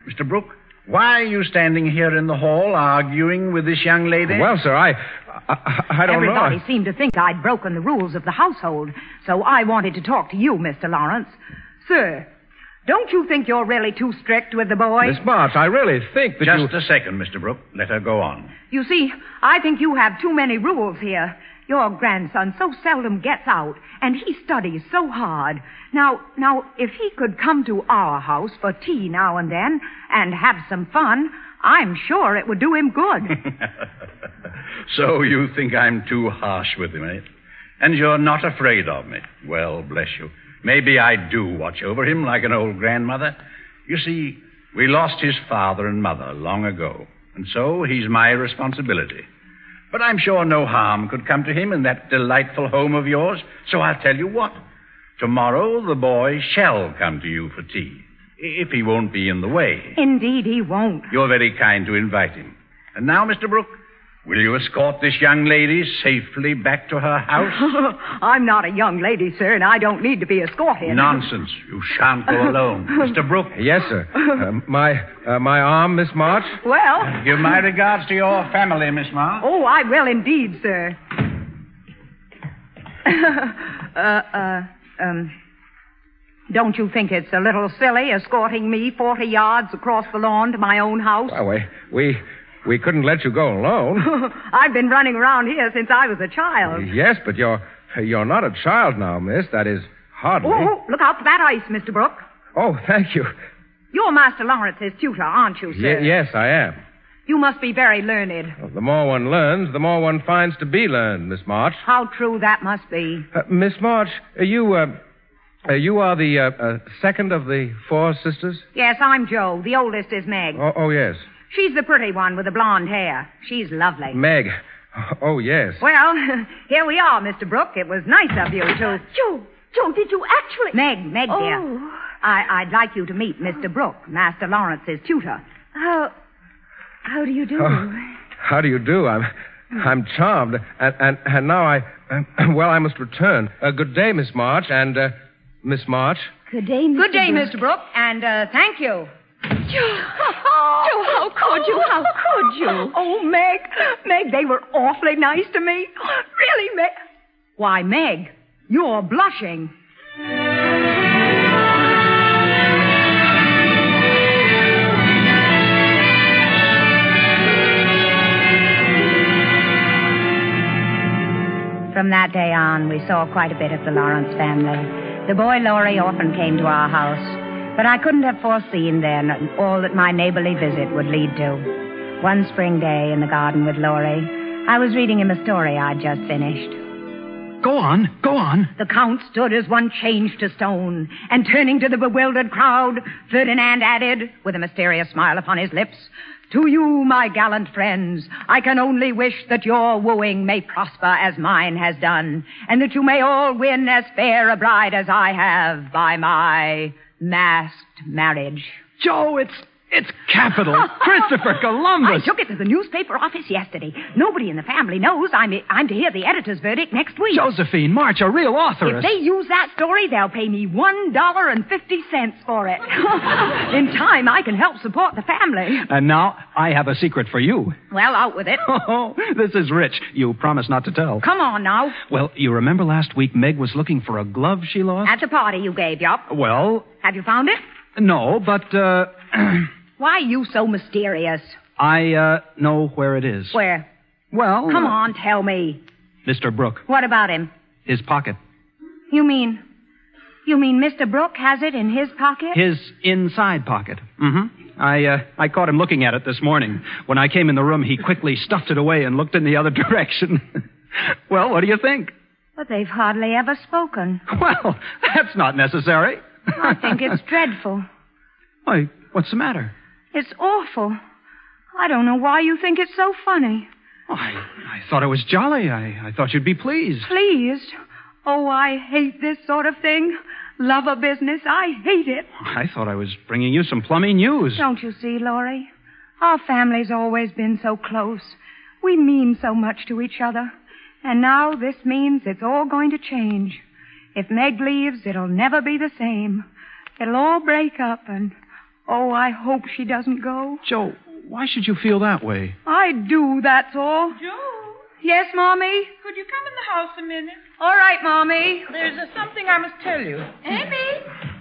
Mr. Brooke, why are you standing here in the hall arguing with this young lady? Well, sir, I don't know. Everybody seemed to think I'd broken the rules of the household, so I wanted to talk to you, Mr. Lawrence. Sir, don't you think you're really too strict with the boy? Miss March, I really think that Just a second, Mr. Brooke. Let her go on. You see, I think you have too many rules here. Your grandson so seldom gets out, and he studies so hard. Now, if he could come to our house for tea now and then and have some fun, I'm sure it would do him good. So you think I'm too harsh with him, eh? And you're not afraid of me. Well, bless you. Maybe I do watch over him like an old grandmother. You see, we lost his father and mother long ago, and so he's my responsibility. But I'm sure no harm could come to him in that delightful home of yours. So I'll tell you what. Tomorrow the boy shall come to you for tea, if he won't be in the way. Indeed, he won't. You're very kind to invite him. And now, Mr. Brooke, will you escort this young lady safely back to her house? I'm not a young lady, sir, and I don't need to be escorted. Nonsense. You shan't go alone. Mr. Brooke. Yes, sir. My arm, Miss March? Well... Give my regards to your family, Miss March. Oh, I will indeed, sir. Don't you think it's a little silly escorting me 40 yards across the lawn to my own house? Well, we couldn't let you go alone. I've been running around here since I was a child. Yes, but you're not a child now, miss. That is, hardly. Oh, look out for that ice, Mr. Brooke. Oh, thank you. You're Master Lawrence's tutor, aren't you, sir? Yes, I am. You must be very learned. Well, the more one learns, the more one finds to be learned, Miss March. How true that must be. Miss March, you are the second of the 4 sisters? Yes, I'm Joe. The oldest is Meg. Oh, yes. She's the pretty one with the blonde hair. She's lovely. Meg. Oh, yes. Well, here we are, Mr. Brooke. It was nice of you to... Joe, did you actually... Meg, dear. I'd like you to meet Mr. Brooke, Master Lawrence's tutor. How do you do? Oh, how do you do? I'm charmed. And now I must return. Good day, Miss March, and, Miss March. Good day, Mr. Good day, Brooke. Mr. Brooke, and thank you. Joe, how could you? How could you? Oh, Meg, they were awfully nice to me. Really, Meg. Why, Meg, you're blushing. From that day on, we saw quite a bit of the Lawrence family. The boy Laurie often came to our house, but I couldn't have foreseen then all that my neighborly visit would lead to. One spring day in the garden with Laurie, I was reading him a story I'd just finished. Go on. The Count stood as one changed to stone, and turning to the bewildered crowd, Ferdinand added, with a mysterious smile upon his lips, "To you, my gallant friends, I can only wish that your wooing may prosper as mine has done, and that you may all win as fair a bride as I have by my masked marriage." Joe, it's capital. Christopher Columbus. I took it to the newspaper office yesterday. Nobody in the family knows I'm to hear the editor's verdict next week. Josephine March, a real authoress. If they use that story, they'll pay me $1.50 for it. In time, I can help support the family. And now I have a secret for you. Well, out with it. Oh, this is rich. You promised not to tell. Come on now. Well, you remember last week Meg was looking for a glove she lost? At the party you gave, yup. Well... Have you found it? No, but, Why are you so mysterious? I know where it is. Where? Well... Come on, tell me. Mr. Brooke. What about him? His pocket. You mean Mr. Brooke has it in his pocket? His inside pocket. Mm-hmm. I caught him looking at it this morning. When I came in the room, he quickly stuffed it away and looked in the other direction. Well, what do you think? But they've hardly ever spoken. Well, that's not necessary. I think it's dreadful. Why, what's the matter? It's awful. I don't know why you think it's so funny. Oh, I thought it was jolly. I thought you'd be pleased. Pleased? Oh, I hate this sort of thing. Lover business. I hate it. I thought I was bringing you some plummy news. Don't you see, Laurie? Our family's always been so close. We mean so much to each other. And now this means it's all going to change. If Meg leaves, it'll never be the same. It'll all break up and... Oh, I hope she doesn't go. Joe, why should you feel that way? I do, that's all. Joe, Yes, Mommy? could you come in the house a minute? All right, Mommy. There's something I must tell you. Amy,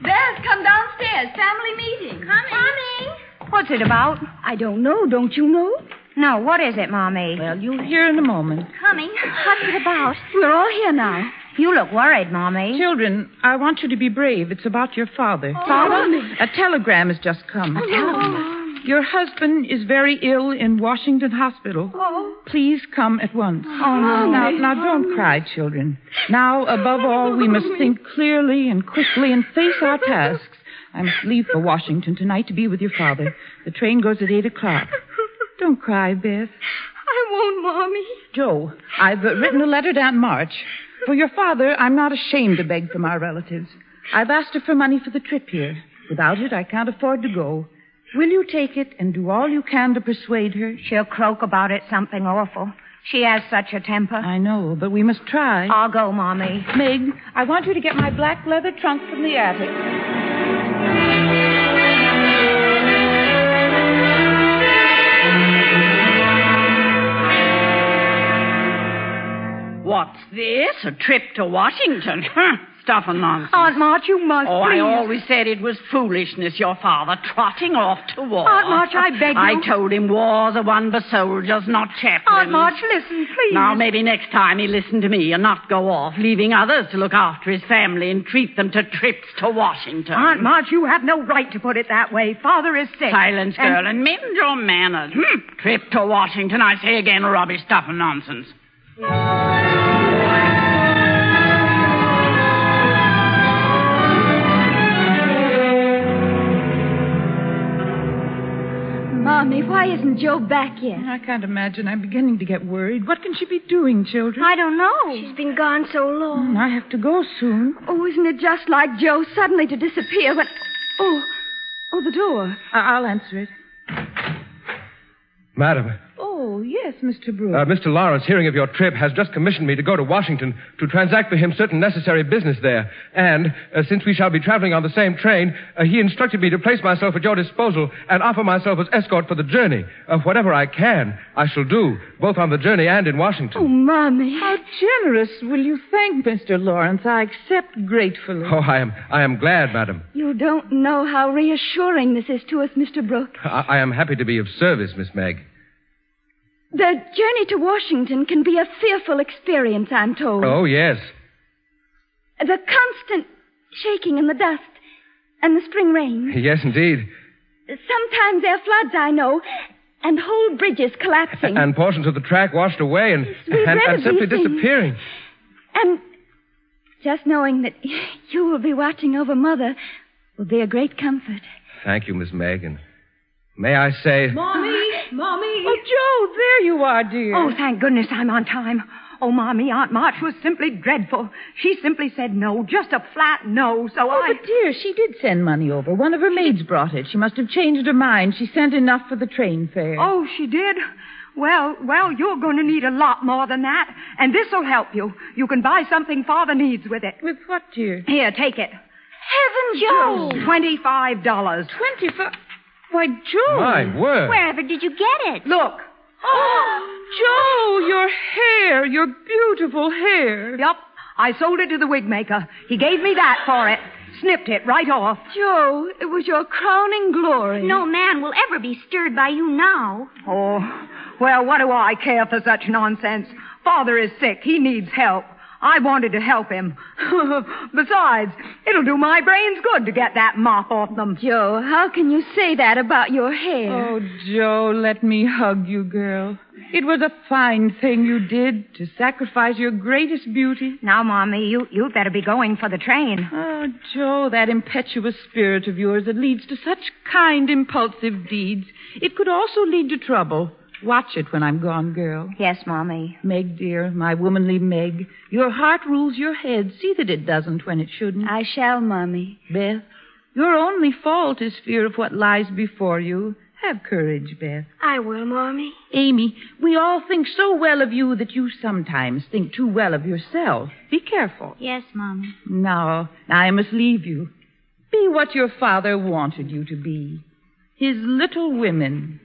Beth, come downstairs. Family meeting. Coming. What's it about? I don't know. Don't you know? No, what is it, Mommy? Well, you'll hear in a moment. Coming. What's it about? We're all here now. You look worried, Mommy. Children, I want you to be brave. It's about your father. A telegram has just come. Your husband is very ill in Washington Hospital. Please come at once. Now, don't cry, children. Now, above all, we must think clearly and quickly and face our tasks. I must leave for Washington tonight to be with your father. The train goes at 8 o'clock. Don't cry, Beth. I won't, Mommy. Joe, I've written a letter to Aunt March. For your father, I'm not ashamed to beg from our relatives. I've asked her for money for the trip here. Without it, I can't afford to go. Will you take it and do all you can to persuade her? She'll croak about it something awful. She has such a temper. I know, but we must try. I'll go, Mommy. Meg, I want you to get my black leather trunk from the attic. What's this? A trip to Washington? Stuff and nonsense. Aunt March, you must, Oh, please. I always said it was foolishness, your father trotting off to war. Aunt March, I beg you. I told him wars are won by soldiers, not chaplains. Aunt March, listen, please. Now, maybe next time he'll listen to me and not go off, leaving others to look after his family and treat them to trips to Washington. Aunt March, you have no right to put it that way. Father is sick. Silence, girl, and mend your manners. Trip to Washington, I say again, rubbish, stuff and nonsense. Mommy, why isn't Joe back yet? I can't imagine. I'm beginning to get worried. What can she be doing, children? I don't know. She's been gone so long. I have to go soon. Oh, isn't it just like Joe suddenly to disappear when... Oh, the door. I'll answer it. Madam, Oh, yes, Mr. Brooks. Mr. Lawrence, hearing of your trip, has just commissioned me to go to Washington to transact for him certain necessary business there. And, since we shall be traveling on the same train, he instructed me to place myself at your disposal and offer myself as escort for the journey. Whatever I can, I shall do, both on the journey and in Washington. Oh, Mommy. How generous. Will you thank Mr. Lawrence? I accept gratefully. Oh, I am glad, madam. You don't know how reassuring this is to us, Mr. Brooks. I am happy to be of service, Miss Meg. The journey to Washington can be a fearful experience, I'm told. Oh, yes. The constant shaking in the dust and the spring rain. Yes, indeed. Sometimes there are floods, I know, and whole bridges collapsing. And portions of the track washed away and read simply these things. disappearing. And just knowing that you will be watching over Mother will be a great comfort. Thank you, Miss Meg. And may I say... Mommy! Oh, Joe, there you are, dear. Oh, thank goodness I'm on time. Oh, Mommy, Aunt March was simply dreadful. She simply said no, just a flat no, so But dear, she did send money over. One of her maids brought it. She must have changed her mind. She sent enough for the train fare. Oh, she did? Well, you're going to need a lot more than that, and this'll help you. You can buy something Father needs with it. With what, dear? Here, take it. Heavens, Joe! $25. 25... Why, Joe. My word. Wherever did you get it? Look. Oh, Joe, your hair, your beautiful hair. Yup. I sold it to the wig maker. He gave me that for it. Snipped it right off. Joe, it was your crowning glory. No man will ever be stirred by you now. Oh, well, what do I care for such nonsense? Father is sick. He needs help. I wanted to help him. Besides, it'll do my brains good to get that mop off them. Joe, how can you say that about your hair? Oh, Joe, let me hug you, girl. It was a fine thing you did to sacrifice your greatest beauty. Now, Mommy, you'd better be going for the train. Oh, Joe, that impetuous spirit of yours that leads to such kind, impulsive deeds. It could also lead to trouble. Watch it when I'm gone, girl. Yes, Mommy. Meg, dear, my womanly Meg, your heart rules your head. See that it doesn't when it shouldn't. I shall, Mommy. Beth, your only fault is fear of what lies before you. Have courage, Beth. I will, Mommy. Amy, we all think so well of you that you sometimes think too well of yourself. Be careful. Yes, Mommy. Now, I must leave you. Be what your father wanted you to be. his little women.